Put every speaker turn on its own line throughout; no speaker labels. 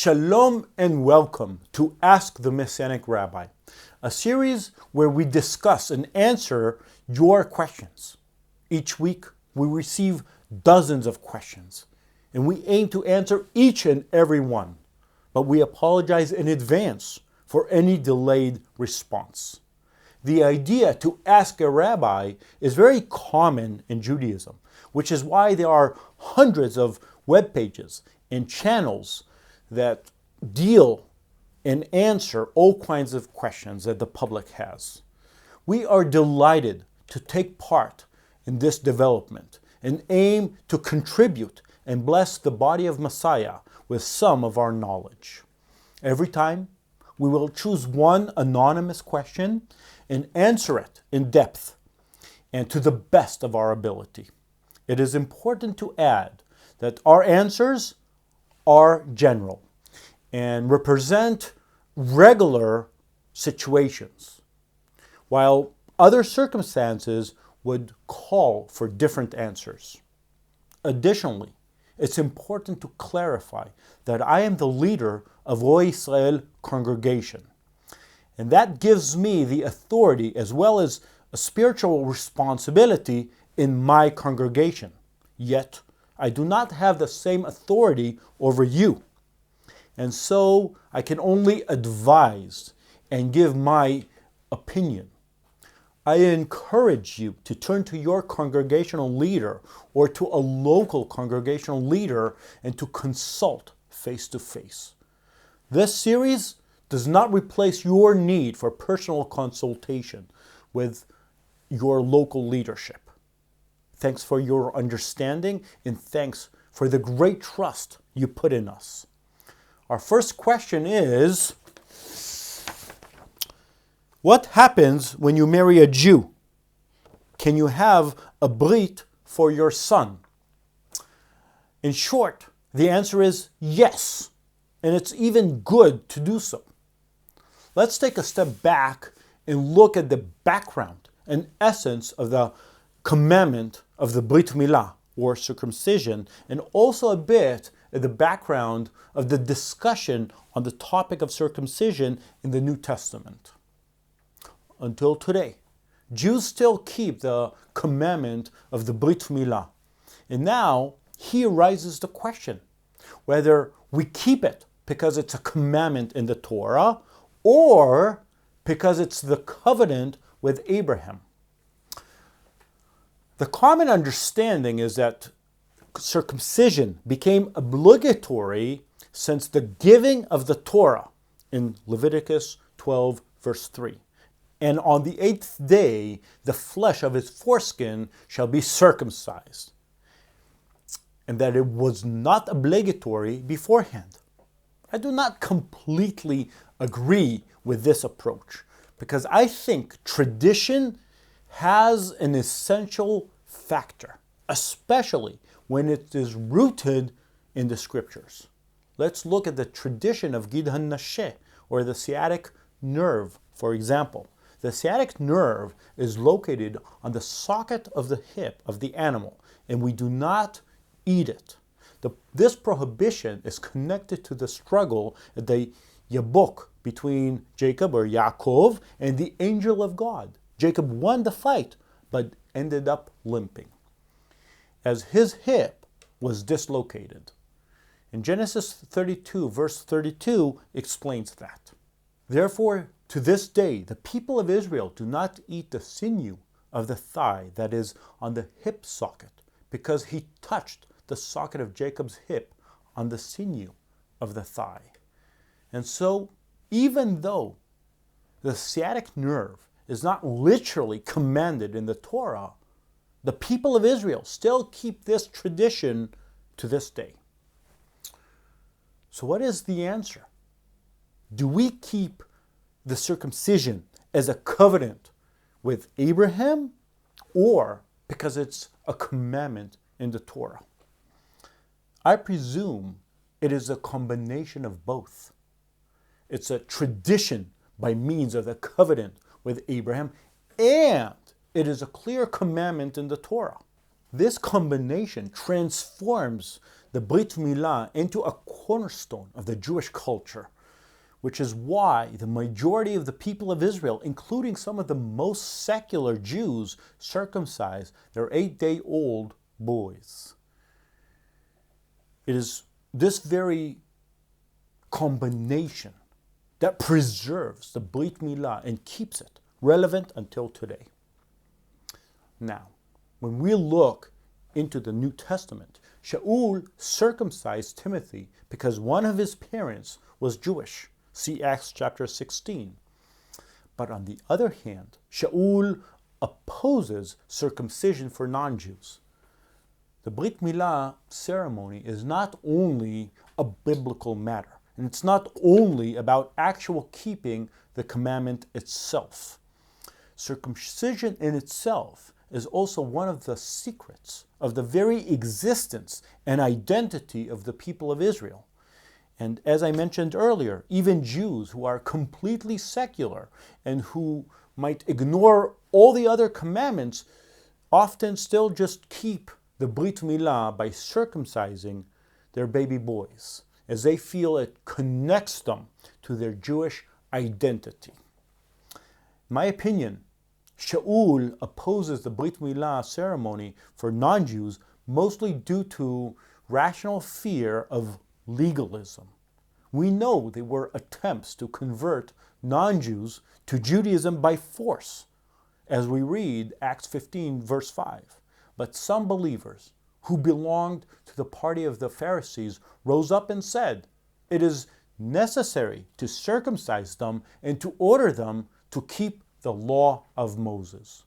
Shalom and welcome to Ask the Messianic Rabbi, a series where we discuss and answer your questions. Each week we receive dozens of questions, and we aim to answer each and every one, but we apologize in advance for any delayed response. The idea to ask a rabbi is very common in Judaism, which is why there are hundreds of web pages and channels that deal and answer all kinds of questions that the public has. We are delighted to take part in this development and aim to contribute and bless the body of Messiah with some of our knowledge. Every time, we will choose one anonymous question and answer it in depth and to the best of our ability. It is important to add that our answers are general and represent regular situations, while other circumstances would call for different answers. Additionally, it's important to clarify that I am the leader of Roeh Israel congregation, and that gives me the authority as well as a spiritual responsibility in my congregation. Yet, I do not have the same authority over you. And so I can only advise and give my opinion. I encourage you to turn to your congregational leader or to a local congregational leader and to consult face to face. This series does not replace your need for personal consultation with your local leadership. Thanks for your understanding and thanks for the great trust you put in us. Our first question is, what happens when you marry a Jew? Can you have a brit for your son? In short, the answer is yes, and it's even good to do so. Let's take a step back and look at the background and essence of the commandment of the Brit Milah, or circumcision, and also a bit at the background of the discussion on the topic of circumcision in the New Testament. Until today, Jews still keep the commandment of the Brit Milah. And now, here arises the question whether we keep it because it's a commandment in the Torah or because it's the covenant with Abraham. The common understanding is that circumcision became obligatory since the giving of the Torah in Leviticus 12, verse 3. And on the 8th day, the flesh of his foreskin shall be circumcised. And that it was not obligatory beforehand. I do not completely agree with this approach because I think tradition has an essential factor, especially when it is rooted in the scriptures. Let's look at the tradition of Gid HaNasheh, or the sciatic nerve, for example. The sciatic nerve is located on the socket of the hip of the animal, and we do not eat it. This prohibition is connected to the struggle at the Yabok between Jacob or Yaakov and the angel of God. Jacob won the fight, but ended up limping, as his hip was dislocated. And Genesis 32, verse 32 explains that. Therefore, to this day, the people of Israel do not eat the sinew of the thigh that is on the hip socket, because he touched the socket of Jacob's hip on the sinew of the thigh. And so, even though the sciatic nerve is not literally commanded in the Torah, the people of Israel still keep this tradition to this day. So what is the answer? Do we keep the circumcision as a covenant with Abraham, or because it's a commandment in the Torah? I presume it is a combination of both. It's a tradition by means of the covenant with Abraham, and it is a clear commandment in the Torah. This combination transforms the Brit Milah into a cornerstone of the Jewish culture, which is why the majority of the people of Israel, including some of the most secular Jews, circumcise their 8-day-old boys. It is this very combination that preserves the Brit Milah and keeps it relevant until today. Now, when we look into the New Testament, Shaul circumcised Timothy because one of his parents was Jewish. See Acts chapter 16. But on the other hand, Shaul opposes circumcision for non-Jews. The Brit Milah ceremony is not only a biblical matter, and it's not only about actual keeping the commandment itself. Circumcision in itself is also one of the secrets of the very existence and identity of the people of Israel. And as I mentioned earlier, even Jews who are completely secular and who might ignore all the other commandments often still just keep the Brit Milah by circumcising their baby boys, as they feel it connects them to their Jewish identity. In my opinion, Shaul opposes the Brit Milah ceremony for non-Jews mostly due to rational fear of legalism. We know there were attempts to convert non-Jews to Judaism by force, as we read Acts 15, verse 5. But some believers who belonged to the party of the Pharisees rose up and said, it is necessary to circumcise them and to order them to keep the law of Moses.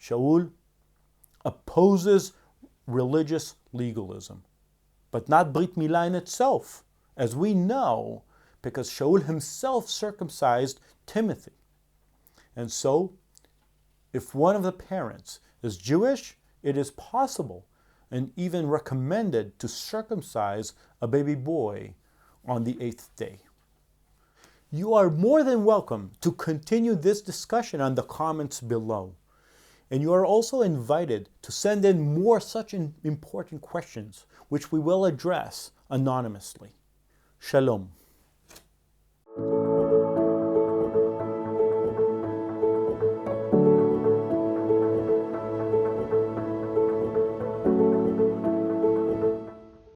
Shaul opposes religious legalism, but not Brit Milah in itself, as we know, because Shaul himself circumcised Timothy. And so, if one of the parents is Jewish, it is possible and even recommended to circumcise a baby boy on the 8th day. You are more than welcome to continue this discussion on the comments below. And you are also invited to send in more such important questions, which we will address anonymously. Shalom.